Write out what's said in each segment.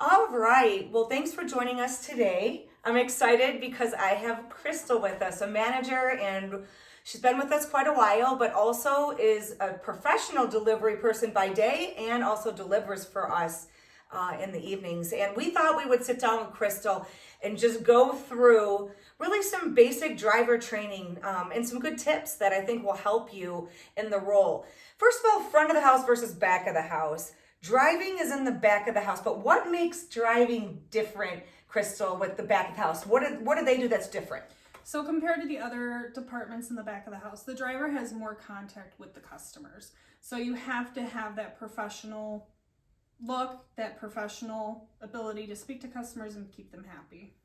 All right. Well, thanks for joining us today. I'm excited because I have Crystal with us, a manager, and she's been with us quite a while, but also is a professional delivery person by day and also delivers for us in the evenings. And we thought we would sit down with Crystal and just go through really some basic driver training and some good tips that I think will help you in the role. First of all, front of the house versus back of the house. Driving is in the back of the house, but what makes driving different, Crystal, with the back of the house? What do they do that's different? So compared to the other departments in the back of the house, the driver has more contact with the customers. So you have to have that professional look, that professional ability to speak to customers and keep them happy.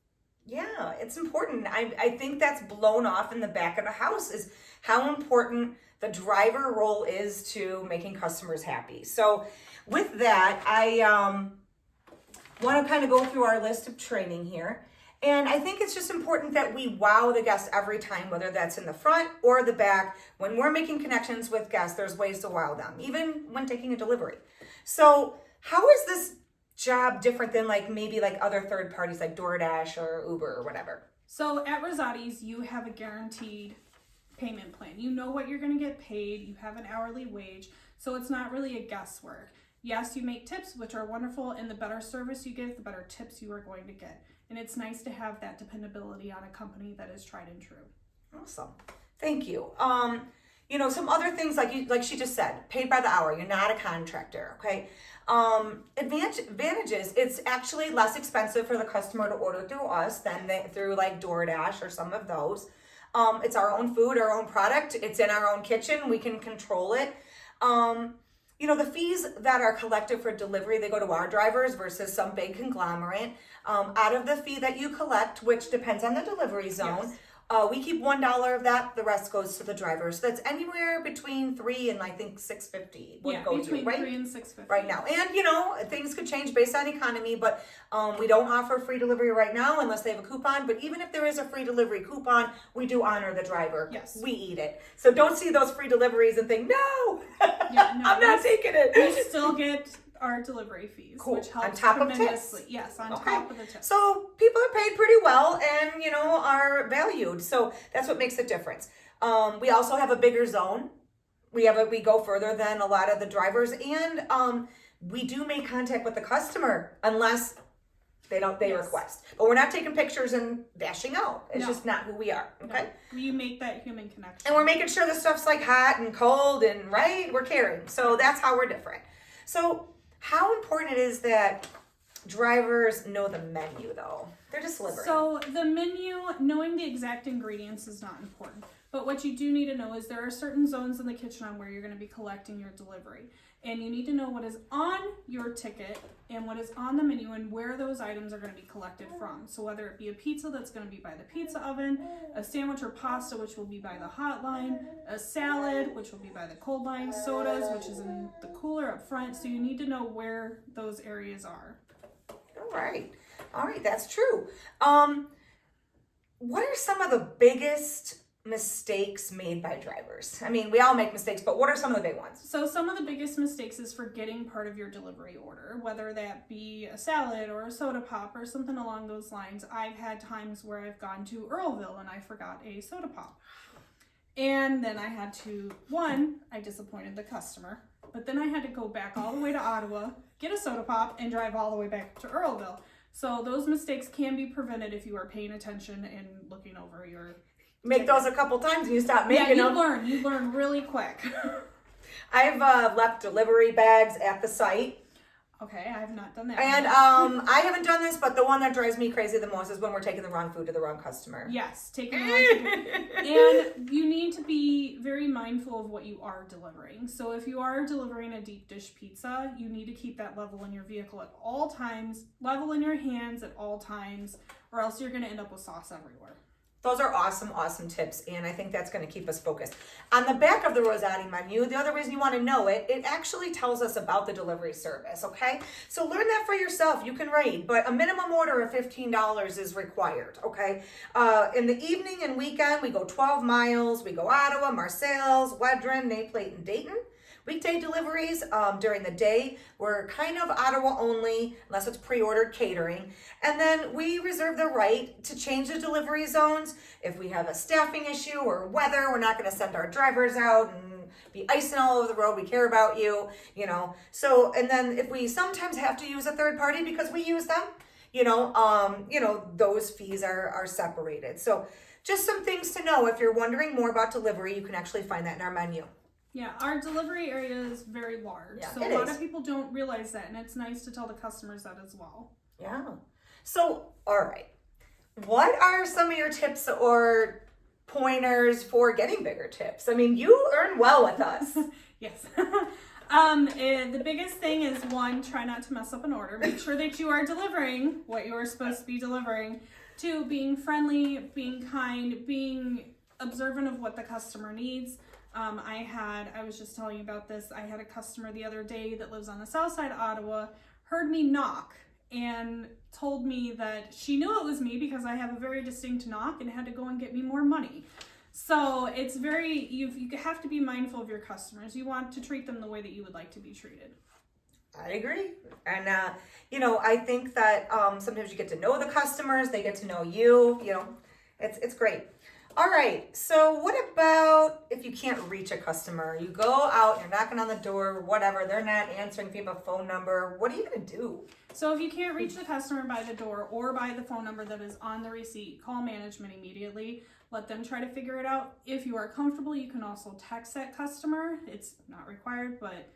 Yeah, it's important. I think that's blown off in the back of the house is how important the driver role is to making customers happy. So with that, I want to kind of go through our list of training here. And I think it's just important that we wow the guests every time, whether that's in the front or the back. When we're making connections with guests, there's ways to wow them, even when taking a delivery. So how is this job different than maybe other third parties like DoorDash or Uber or whatever? So at Rosati's, you have a guaranteed payment plan. You know what you're going to get paid. You have an hourly wage. So it's not really a guesswork. Yes, you make tips, which are wonderful, and the better service you give, the better tips you are going to get. And it's nice to have that dependability on a company that is tried and true. Awesome. Thank you. Some other things like she just said, paid by the hour. You're not a contractor, okay? Advantages, it's actually less expensive for the customer to order through us than through DoorDash or some of those. It's our own food, our own product. It's in our own kitchen. We can control it. The fees that are collected for delivery, they go to our drivers versus some big conglomerate. Out of the fee that you collect, which depends on the delivery zone, Yes. We keep $1 of that. The rest goes to the driver. So that's anywhere between $3 and I think $6.50 would go to between you, right? $3 and $6.50 Right now. And things could change based on economy, but we don't offer free delivery right now unless they have a coupon. But even if there is a free delivery coupon, we do honor the driver. Yes. We eat it. So don't see those free deliveries and think, no, Yeah, no, I'm not taking it. We still get our delivery fees, Cool. which helps On top of tips? tremendously. Yes, on Okay. top of the tips. So people are paid pretty well and, are valued. So that's what makes the difference. We also have a bigger zone. We go further than a lot of the drivers, and we do make contact with the customer unless they Yes. request. But we're not taking pictures and dashing out. It's No. just not who we are. Okay. No, you make that human connection. And we're making sure the stuff's hot and cold and right. We're caring. So that's how we're different. So how important it is that drivers know the menu, though. They're just delivering. So the menu, knowing the exact ingredients is not important. But what you do need to know is there are certain zones in the kitchen on where you're going to be collecting your delivery. And you need to know what is on your ticket and what is on the menu and where those items are going to be collected from. So whether it be a pizza that's going to be by the pizza oven, a sandwich or pasta which will be by the hot line, a salad which will be by the cold line, sodas which is in the cooler up front. So you need to know where those areas are. All right, that's true. What are some of the biggest mistakes made by drivers? I mean, we all make mistakes, but what are some of the big ones? So some of the biggest mistakes is forgetting part of your delivery order, whether that be a salad or a soda pop or something along those lines. I've had times where I've gone to Earlville and I forgot a soda pop. And then I had to, I disappointed the customer, but then I had to go back all the way to Ottawa, get a soda pop, and drive all the way back to Earlville. So those mistakes can be prevented if you are paying attention and looking over your Make those a couple times and you stop making them. You learn really quick. I've left delivery bags at the site. Okay, I have not done that. And I haven't done this, but the one that drives me crazy the most is when we're taking the wrong food to the wrong customer. Yes, taking the wrong food. And you need to be very mindful of what you are delivering. So if you are delivering a deep dish pizza, you need to keep that level in your vehicle at all times, level in your hands at all times, or else you're going to end up with sauce everywhere. Those are awesome tips, and I think that's going to keep us focused. On the back of the Rosati menu, the other reason you want to know it, it actually tells us about the delivery service, okay? So learn that for yourself. You can rate, but a minimum order of $15 is required, okay? In the evening and weekend, we go 12 miles. We go Ottawa, Marseilles, Wedren, Naples, and Dayton. Weekday deliveries during the day, we're kind of Ottawa only, unless it's pre-ordered catering. And then we reserve the right to change the delivery zones. If we have a staffing issue or weather, we're not going to send our drivers out and be icing all over the road. We care about you, you know. So, and then if we sometimes have to use a third party because we use them, those fees are separated. So just some things to know. If you're wondering more about delivery, you can actually find that in our menu. Yeah, our delivery area is very large. Yeah, so a lot of people don't realize that, and it's nice to tell the customers that as well. Yeah. So, all right. What are some of your tips or pointers for getting bigger tips? I mean, you earn well with us. Yes. The biggest thing is, one, try not to mess up an order. Make sure that you are delivering what you are supposed to be delivering. Two, being friendly, being kind, being observant of what the customer needs. I was just telling you about this. I had a customer the other day that lives on the south side of Ottawa, heard me knock and told me that she knew it was me because I have a very distinct knock and had to go and get me more money. So it's you have to be mindful of your customers. You want to treat them the way that you would like to be treated. I agree. And, I think that sometimes you get to know the customers, they get to know you, it's great. All right. So what about if you can't reach a customer? You go out, you're knocking on the door, whatever, they're not answering, if you have a phone number, what are you going to do? So if you can't reach the customer by the door or by the phone number that is on the receipt, call management immediately. Let them try to figure it out. If you are comfortable, you can also text that customer. It's not required, but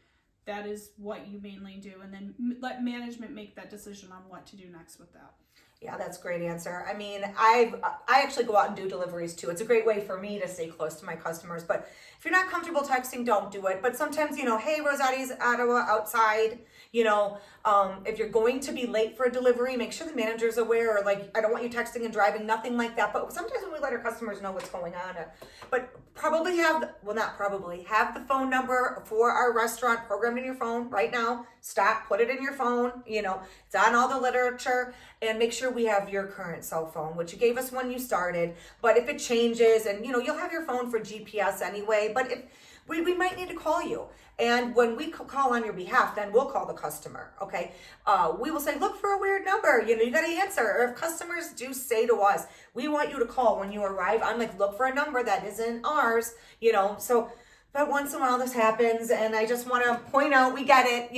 that is what you mainly do. And then let management make that decision on what to do next with that. Yeah, that's a great answer. I mean, I actually go out and do deliveries too. It's a great way for me to stay close to my customers. But if you're not comfortable texting, don't do it. But sometimes, hey, Rosati's Ottawa outside. If you're going to be late for a delivery, make sure the manager's aware. Or I don't want you texting and driving, nothing like that. But sometimes when we let our customers know what's going on, but probably have the phone number for our restaurant programmed in your phone right now. Stop, put it in your phone. It's on all the literature, and make sure we have your current cell phone, which you gave us when you started. But if it changes, and you'll have your phone for GPS anyway, but if we might need to call you. And when we call on your behalf, then we'll call the customer, okay? We will say, look for a weird number, you got to answer. Or if customers do say to us, we want you to call when you arrive, I'm like, look for a number that isn't ours, so. But once in a while this happens, and I just want to point out, we get it,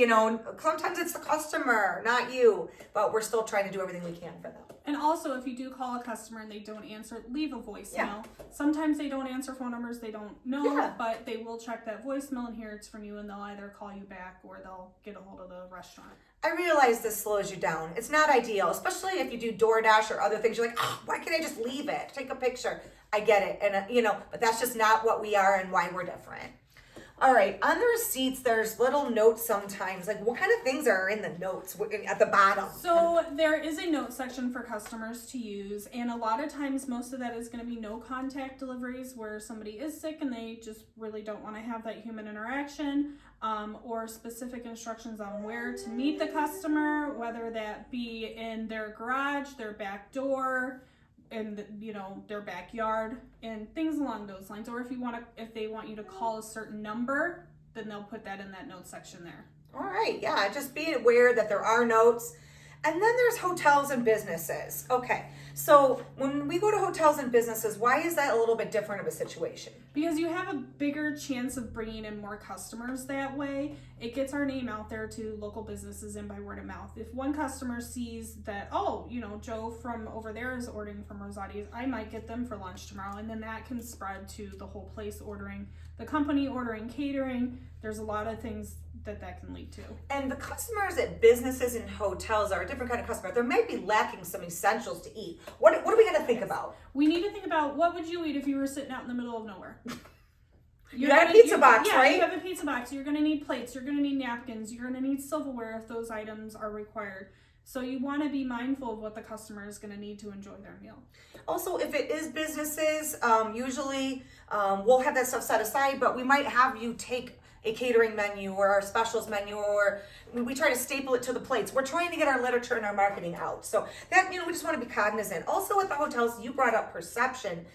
sometimes it's the customer, not you, but we're still trying to do everything we can for them. And also, if you do call a customer and they don't answer, leave a voicemail. Yeah. Sometimes they don't answer phone numbers, they don't know, Yeah. but they will check that voicemail and hear it's from you, and they'll either call you back or they'll get a hold of the restaurant. I realize this slows you down. It's not ideal, especially if you do DoorDash or other things. You're like, why can't I just leave it? Take a picture. I get it. And, but that's just not what we are and why we're different. All right, on the receipts, there's little notes sometimes. What kind of things are in the notes at the bottom? So there is a note section for customers to use, and a lot of times most of that is going to be no contact deliveries where somebody is sick and they just really don't want to have that human interaction, or specific instructions on where to meet the customer, whether that be in their garage, their back door, in their backyard, and things along those lines. Or if they want you to call a certain number, then they'll put that in that note section there. All right, yeah, just be aware that there are notes. And then there's hotels and businesses. Okay, so when we go to hotels and businesses, why is that a little bit different of a situation? Because you have a bigger chance of bringing in more customers that way. It gets our name out there to local businesses and by word of mouth. If one customer sees that, Joe from over there is ordering from Rosati's, I might get them for lunch tomorrow. And then that can spread to the whole place ordering, the company ordering catering. There's a lot of things that can lead to. And the customers at businesses and hotels are a different kind of customer. They may be lacking some essentials to eat. What are we going to think about? We need to think about, what would you eat if you were sitting out in the middle of nowhere? You got a pizza box, right? You have a pizza box. You're going to need plates. You're going to need napkins. You're going to need silverware if those items are required. So you want to be mindful of what the customer is going to need to enjoy their meal. Also, if it is businesses, usually we'll have that stuff set aside, but we might have you take a catering menu or our specials menu, or we try to staple it to the plates. We're trying to get our literature and our marketing out. So that, we just want to be cognizant. Also with the hotels, you brought up perception.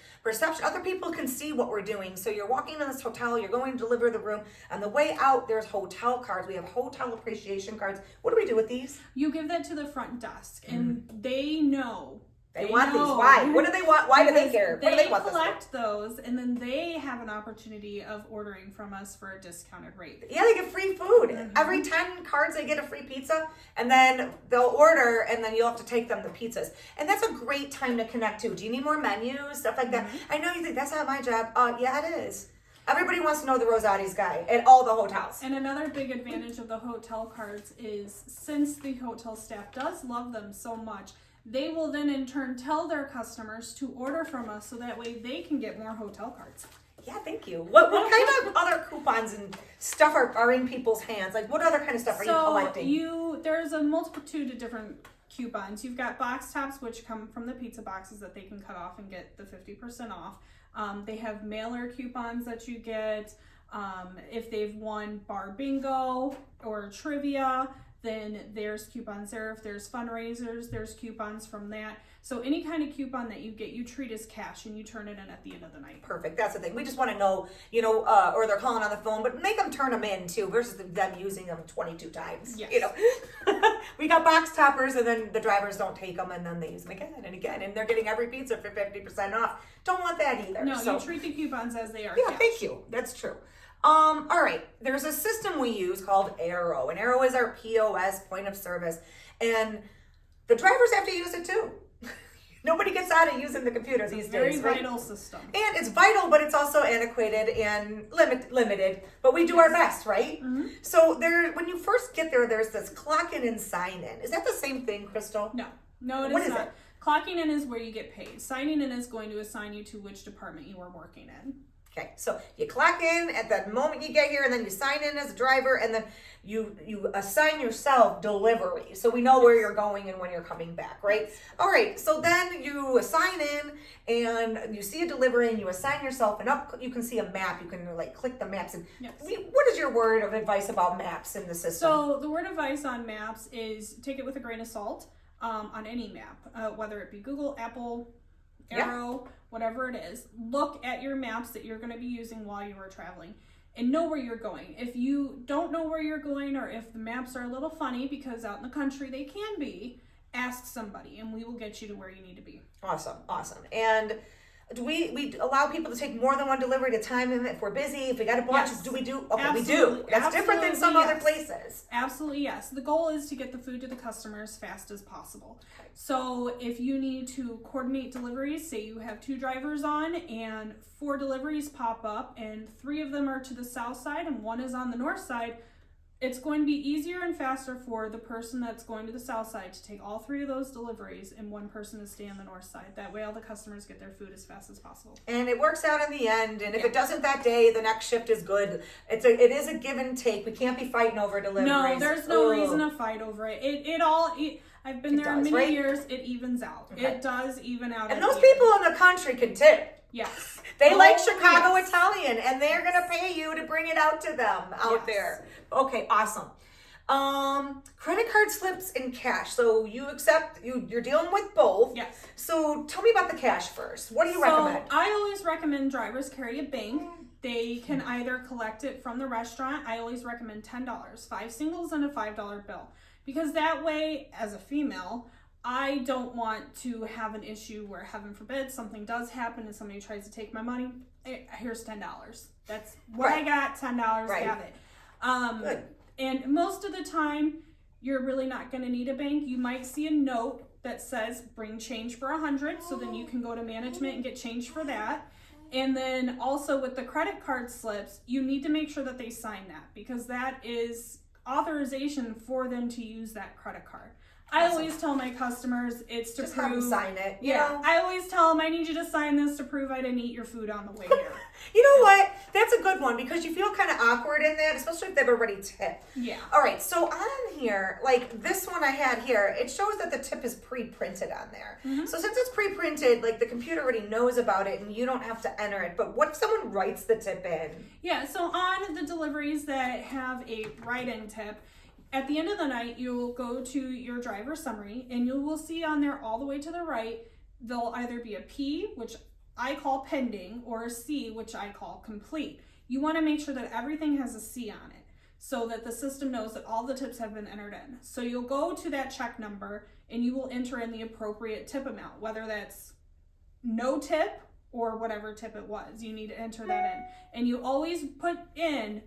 Other people can see what we're doing. So you're walking in this hotel, you're going to deliver the room. On the way out, there's hotel cards. We have hotel appreciation cards. What do we do with these? You give that to the front desk, and they know. They want these. Why? What do they want? Why do they care? What do they want this for? They collect those, and then they have an opportunity of ordering from us for a discounted rate. Yeah, they get free food. Every 10 cards, they get a free pizza, and then they'll order, and then you'll have to take them the pizzas. And that's a great time to connect too. Do you need more menus? Stuff like that. I know you think that's not my job. Yeah, it is. Everybody wants to know the Rosati's guy at all the hotels. And another big advantage of the hotel cards is, since the hotel staff does love them so much, they will then in turn tell their customers to order from us, so that way they can get more hotel cards. Yeah, thank you. What kind of other coupons and stuff are in people's hands? Like, what other kind of stuff are you collecting? There's a multitude of different coupons. You've got box tops, which come from the pizza boxes that they can cut off and get the 50% off. They have mailer coupons that you get. If they've won bar bingo or trivia, then there's coupons there. If there's fundraisers, there's coupons from that. So any kind of coupon that you get, you treat as cash and you turn it in at the end of the night. Perfect. That's the thing. We just want to know, or they're calling on the phone, but make them turn them in too, versus them using them 22 times. Yes. We got box toppers, and then the drivers don't take them, and then they use them again and again, and they're getting every pizza for 50% off. Don't want that either. No, you treat the coupons as they are. Yeah, cash. thank you. That's true. All right. There's a system we use called Arrow, and Arrow is our POS, point of service, and the drivers have to use it too. Nobody gets out of using the computers these days. Very vital system. And it's vital, but it's also antiquated and limited. But we do our best, right? Mm-hmm. So when you first get there, there's this clock in and sign in. Is that the same thing, Crystal? No, it is not. It? Clocking in is where you get paid. Signing in is going to assign you to which department you are working in. Okay, so you clock in at the moment you get here, and then you sign in as a driver, and then you assign yourself delivery. So we know where you're going and when you're coming back, right? All right, so then you sign in, and you see a delivery, and you assign yourself, and up you can see a map. You can click the maps. And what is your word of advice about maps in the system? So the word of advice on maps is take it with a grain of salt on any map, whether it be Google, Apple, Arrow, whatever it is. Look at your maps that you're going to be using while you are traveling and know where you're going. If you don't know where you're going, or if the maps are a little funny, because out in the country they can be, ask somebody and we will get you to where you need to be. Awesome. And do we allow people to take more than one delivery at a time if we're busy, if we got a bunch? Yes. Do we do? Okay, Absolutely. we do. That's different than some other places. Absolutely, yes. The goal is to get the food to the customer as fast as possible. So if you need to coordinate deliveries, say you have 2 drivers on and 4 deliveries pop up and 3 of them are to the south side and 1 is on the north side, it's going to be easier and faster for the person that's going to the south side to take all 3 of those deliveries and 1 person to stay on the north side. That way all the customers get their food as fast as possible. And it works out in the end. And if it doesn't that day, the next shift is good. It is a give and take. We can't be fighting over deliveries. No, there's no reason to fight over it. I've been there many years. It evens out. Okay. It does even out. And those people in the country can tip. Yes. They like Chicago Italian, and they're going to pay you to bring it out to them out there. Okay, awesome. Credit card slips and cash. So you accept, you're dealing with both. Yes. So tell me about the cash first. What do you recommend? I always recommend drivers carry a bank. They can either collect it from the restaurant. I always recommend $10, 5 singles and a $5 bill. Because that way, as a female, I don't want to have an issue where, heaven forbid, something does happen and somebody tries to take my money. Here's $10. That's what I got, $10, have it. Good. And most of the time, you're really not going to need a bank. You might see a note that says, bring change for 100, so then you can go to management and get change for that. And then also with the credit card slips, you need to make sure that they sign that, because that is authorization for them to use that credit card. I always tell my customers it's to Just prove. have them sign it. You Yeah, know? I always tell them I need you to sign this to prove I didn't eat your food on the way here. You know what? That's a good one because you feel kind of awkward in that, especially if they've already tipped. Yeah. All right, so on here, like this one I had here, it shows that the tip is pre-printed on there. So since it's pre-printed, like the computer already knows about it and you don't have to enter it. But what if someone writes the tip in? Yeah, so on the deliveries that have a write-in tip, at the end of the night, you'll go to your driver summary and you will see on there all the way to the right, there'll either be a P, which I call pending, or a C, which I call complete. You want to make sure that everything has a C on it so that the system knows that all the tips have been entered in. So you'll go to that check number and you will enter in the appropriate tip amount, whether that's no tip or whatever tip it was. You need to enter that in. And you always put in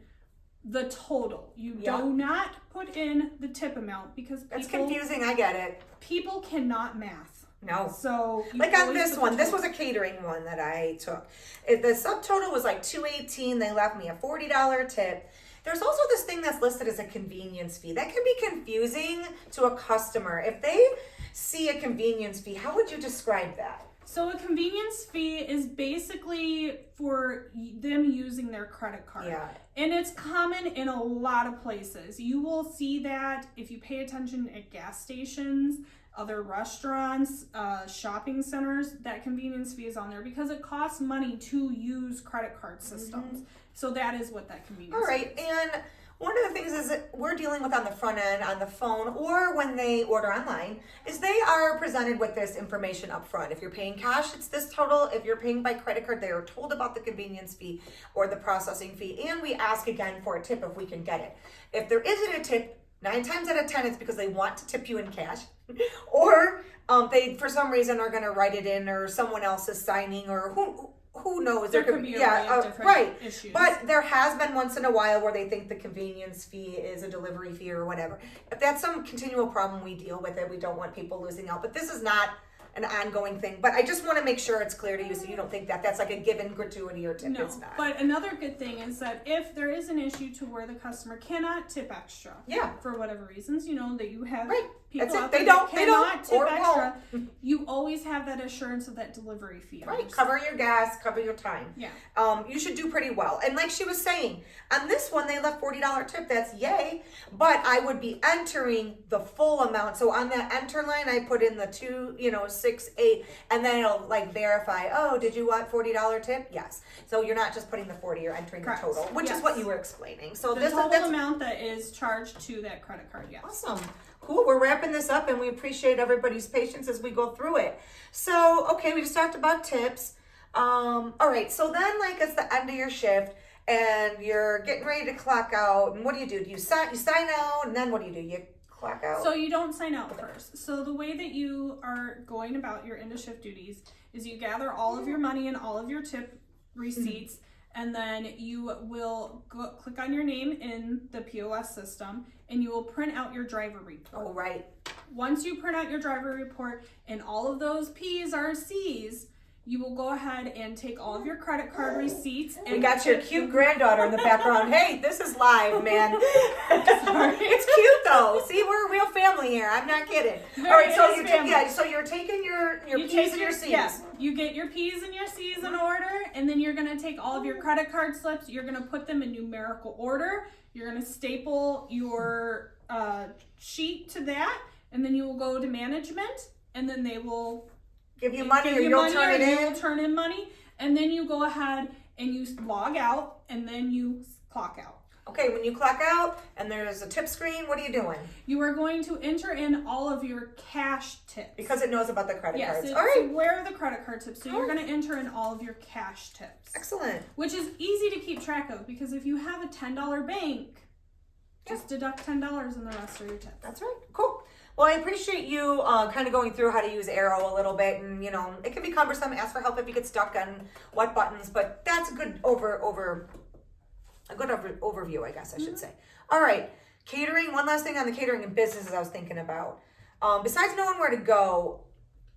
the total. You do not put in the tip amount because That's confusing, I get it. people cannot math. No. So you Like on always this put one, the this total. was a catering one that I took. The subtotal was like $218. They left me a $40 tip. There's also this thing that's listed as a convenience fee. That can be confusing to a customer. If they see a convenience fee, how would you describe that? So a convenience fee is basically for them using their credit card. Yeah. And it's common in a lot of places. You will see that if you pay attention at gas stations, other restaurants, shopping centers, that convenience fee is on there because it costs money to use credit card systems. So that is what that convenience All right, fee is. and one of the things is that we're dealing with on the front end, on the phone, or when they order online, is they are presented with this information up front. If you're paying cash, it's this total. If you're paying by credit card, they are told about the convenience fee or the processing fee, and we ask again for a tip if we can get it. If there isn't a tip, 9 times out of 10, it's because they want to tip you in cash, or they, for some reason, are going to write it in, or someone else is signing, or who knows? There could be a array of different issues. But there has been once in a while where they think the convenience fee is a delivery fee or whatever. If that's some continual problem, we deal with it. We don't want people losing out. But this is not an ongoing thing. But I just want to make sure it's clear to you so you don't think that that's like a given gratuity or tip. No, It's not. but another good thing is that if there is an issue to where the customer cannot tip extra, Yeah. for whatever reasons, you know, that you have Right. people That's it. out They there don't- that they cannot don't, tip or extra, you always have that assurance of that delivery fee. on Right, your cover your gas, cover your time. Yeah. You should do pretty well. And like she was saying, on this one, they left $40 tip. That's yay. But I would be entering the full amount. So on that enter line, I put in the 2, 6, 8, and then it'll like verify, oh, did you want $40 tip? Yes. So you're not just putting the 40, you're entering Correct. the total, which Yes. is what you were explaining. So The this total that's amount that is charged to that credit card, yes. awesome. Cool. We're wrapping this up and we appreciate everybody's patience as we go through it. So, okay, we just talked about tips. All right. So then like it's the end of your shift and you're getting ready to clock out. And what do? You sign out and then what do? You clock out. So you don't sign out first. So the way that you are going about your end of shift duties is you gather all of your money and all of your tip receipts, and then you will click on your name in the POS system and you will print out your driver report. Oh, right. Once you print out your driver report and all of those P's are C's, you will go ahead and take all of your credit card receipts. And We got your cute granddaughter in the background. Hey, this is live, man. Sorry. It's cute though. See, we're a real family here. I'm not kidding. Very All right, so nice you family. so you're taking your You P's take and your C's. Yeah, you get your P's and your C's in order, and then you're gonna take all of your credit card slips. You're gonna put them in numerical order. You're gonna staple your sheet to that, and then you will go to management, and then they will Give you money give or you you'll money, turn or it you in. will turn in money, and then you go ahead and you log out, and then you clock out. Okay, when you clock out and there's a tip screen, what are you doing? You are going to enter in all of your cash tips. Because it knows about the credit Yes, cards. it's All right, where are the credit card tips? So All you're right. going to enter in all of your cash tips. excellent. Which is easy to keep track of because if you have a $10 bank, just deduct $10 and the rest are your tips. That's right. Cool. Well, I appreciate you kind of going through how to use Arrow a little bit, and it can be cumbersome. Ask for help if you get stuck on what buttons, but that's a good overview, I guess I should say. All right, catering. One last thing on the catering and businesses I was thinking about. Besides knowing where to go,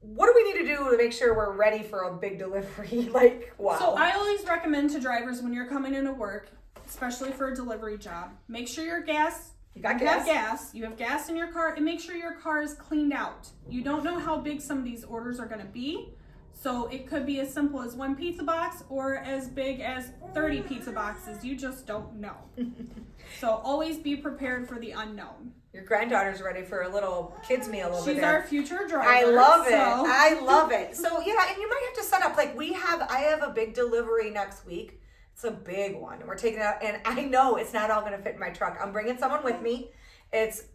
what do we need to do to make sure we're ready for a big delivery? Like, wow. So I always recommend to drivers when you're coming into work, especially for a delivery job, make sure your gas You got You have gas? gas. You have gas in your car, and make sure your car is cleaned out. You don't know how big some of these orders are going to be. So it could be as simple as 1 pizza box or as big as 30 pizza boxes. You just don't know. So always be prepared for the unknown. Your granddaughter's ready for a little kids meal over there. She's our future driver. I love it. I love it. So yeah, and you might have to set up, like I have a big delivery next week. It's a big one. And we're taking it out, and I know it's not all going to fit in my truck. I'm bringing someone with me.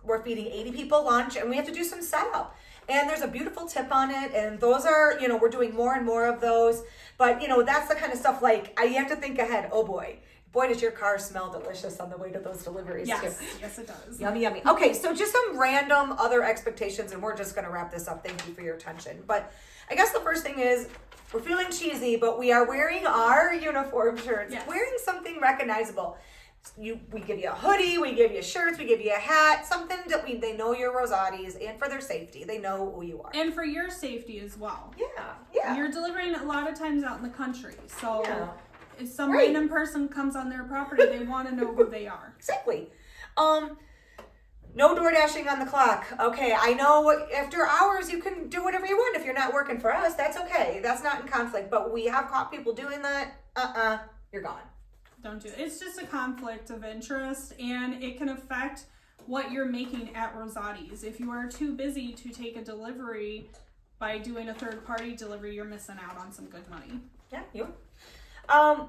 We're feeding 80 people lunch, and we have to do some setup. And there's a beautiful tip on it, and those are, we're doing more and more of those. But, that's the kind of stuff, you have to think ahead. Oh, boy. Boy, does your car smell delicious on the way to those deliveries, too. Yes, it does. Yummy, yummy. Okay, so just some random other expectations, and we're just going to wrap this up. Thank you for your attention. But I guess the first thing is, we're feeling cheesy, but we are wearing our uniform shirts, wearing something recognizable. We give you a hoodie, we give you shirts, we give you a hat, something that they know you're Rosati's, and for their safety, they know who you are. And for your safety as well. Yeah. You're delivering a lot of times out in the country, so if some Right. random person comes on their property, they want to know who they are. Exactly. No door dashing on the clock. Okay, I know after hours you can do whatever you want. If you're not working for us, that's okay. That's not in conflict. But we have caught people doing that. You're gone. Don't do it. It's just a conflict of interest, and it can affect what you're making at Rosati's. If you are too busy to take a delivery by doing a third-party delivery, you're missing out on some good money. Yeah, you.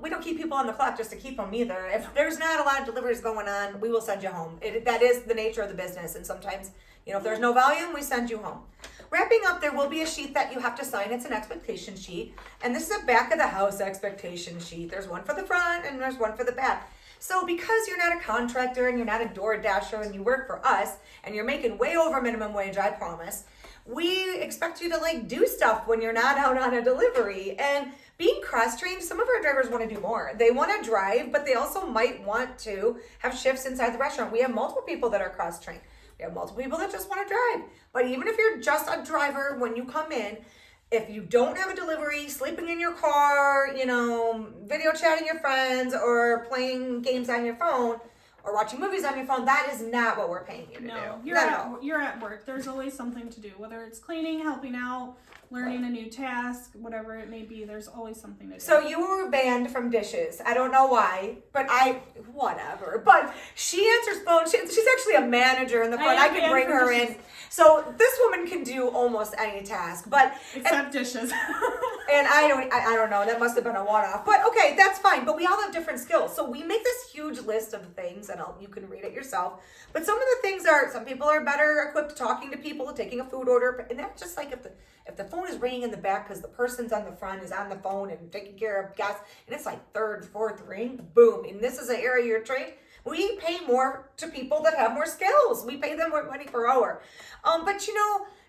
We don't keep people on the clock just to keep them either. If there's not a lot of deliveries going on, we will send you home. That is the nature of the business. And sometimes, if there's no volume, we send you home. Wrapping up, there will be a sheet that you have to sign. It's an expectation sheet. And this is a back of the house expectation sheet. There's one for the front and there's one for the back. So because you're not a contractor and you're not a door dasher and you work for us and you're making way over minimum wage, I promise, we expect you to do stuff when you're not out on a delivery. And being cross-trained, some of our drivers want to do more. They want to drive, but they also might want to have shifts inside the restaurant. We have multiple people that are cross-trained. We have multiple people that just want to drive. But even if you're just a driver, when you come in, if you don't have a delivery, sleeping in your car, video chatting your friends or playing games on your phone or watching movies on your phone, that is not what we're paying you to do. No, you're at work. There's always something to do, whether it's cleaning, helping out, learning a new task, whatever it may be. There's always something to do. So you were banned from dishes. I don't know why, but whatever. But she answers phone. She's actually a manager in the front. I can bring her in. So this woman can do almost any task, but except dishes. And I don't know. That must have been a one-off. But okay, that's fine. But we all have different skills. So we make this huge list of things, and you can read it yourself. But some of the things are, some people are better equipped talking to people, taking a food order. And that's just like if the phone is ringing in the back because the person's on the front is on the phone and taking care of guests, and it's like third, fourth ring, boom. And this is an area you're trained. We pay more to people that have more skills. We pay them more money per hour. But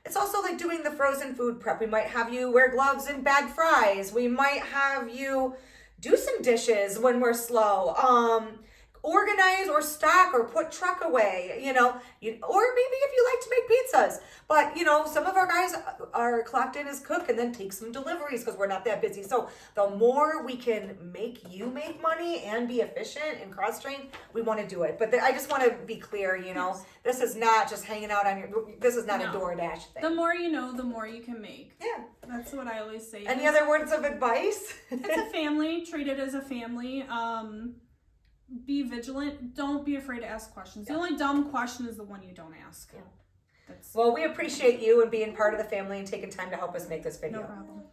it's also like doing the frozen food prep. We might have you wear gloves and bag fries. We might have you do some dishes when we're slow. Organize or stock or put truck away, or maybe if you like to make pizzas. But, some of our guys are clocked in as cook and then take some deliveries because we're not that busy. So the more we can make you make money and be efficient and cross-trained, we want to do it. But I just want to be clear, Yes. This is not just hanging out this is not a DoorDash thing. The more you know, the more you can make. Yeah. That's what I always say. Any other words of advice? It's a family. Treat it as a family. Be vigilant. Don't be afraid to ask questions. The only dumb question is the one you don't ask. Yeah. Well, we appreciate you and being part of the family and taking time to help us make this video. No problem.